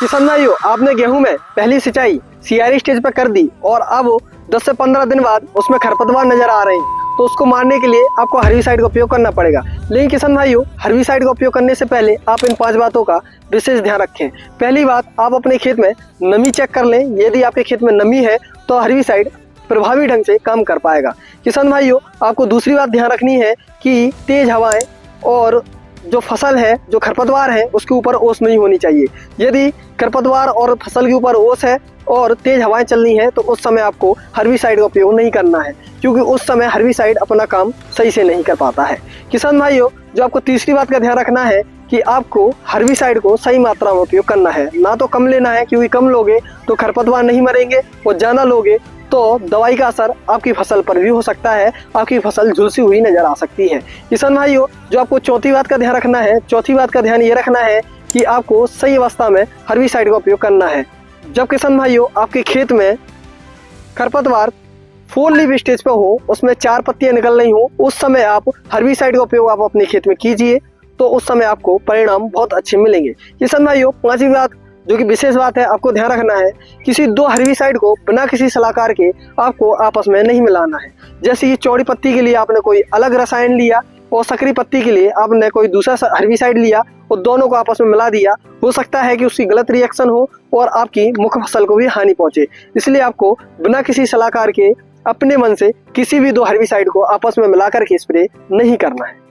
किसान भाइयों, आपने गेहूं में पहली सिंचाई सीआरई स्टेज पर कर दी और अब 10 से 15 दिन बाद उसमें खरपतवार नजर आ रहे हैं, तो उसको मारने के लिए आपको हर्बिसाइड का उपयोग करना पड़ेगा। लेकिन किसान भाइयों, हर्बिसाइड का उपयोग करने से पहले आप इन 5 बातों का विशेष ध्यान रखें। पहली बात, आप अपने खेत में नमी चेक कर लें। यदि आपके खेत में नमी है तो हर्बिसाइड प्रभावी ढंग से काम कर पाएगा। किसान भाइयों, आपको दूसरी बात ध्यान रखनी है कि तेज हवाएं और जो फसल है, जो खरपतवार है, उसके ऊपर ओस नहीं होनी चाहिए। यदि खरपतवार और फसल के ऊपर ओस है और तेज हवाएं चलनी है तो उस समय आपको हर्बिसाइड का उपयोग नहीं करना है, क्योंकि उस समय हर्बिसाइड अपना काम सही से नहीं कर पाता है। किसान भाइयों, जो आपको तीसरी बात का ध्यान रखना है कि आपको हर्बिसाइड को सही मात्रा में उपयोग करना है, ना तो कम लेना है, क्योंकि कम लोगे तो खरपतवार नहीं मरेंगे और ज़्यादा लोगे तो दवाई का असर आपकी फसल पर भी हो सकता है, आपकी फसल झुलसी हुई नजर आ सकती है। किसान भाइयों, जो आपको चौथी बात का ध्यान रखना है, चौथी बात का ध्यान ये रखना है कि आपको सही अवस्था में हर्बिसाइड का उपयोग करना है। जब किसान भाइयों आपके खेत में खरपतवार 4 लीफ स्टेज पर हो, उसमें 4 पत्तियां निकल रही हो, उस समय आप हर्बिसाइड का उपयोग आप अपने खेत में कीजिए, तो उस समय आपको परिणाम बहुत अच्छे मिलेंगे। किसान भाइयों, पांचवी बात जो कि विशेष बात है, आपको ध्यान रखना है, किसी 2 हर्बिसाइड को बिना किसी सलाहकार के आपको आपस में नहीं मिलाना है। जैसे कि चौड़ी पत्ती के लिए आपने कोई अलग रसायन लिया और सकरी पत्ती के लिए आपने कोई दूसरा हर्बिसाइड लिया और दोनों को आपस में मिला दिया, हो सकता है कि उसकी गलत रिएक्शन हो और आपकी मुख्य फसल को भी हानि पहुंचे। इसलिए आपको बिना किसी सलाहकार के अपने मन से किसी भी 2 हर्बिसाइड को आपस में मिलाकर के स्प्रे नहीं करना है।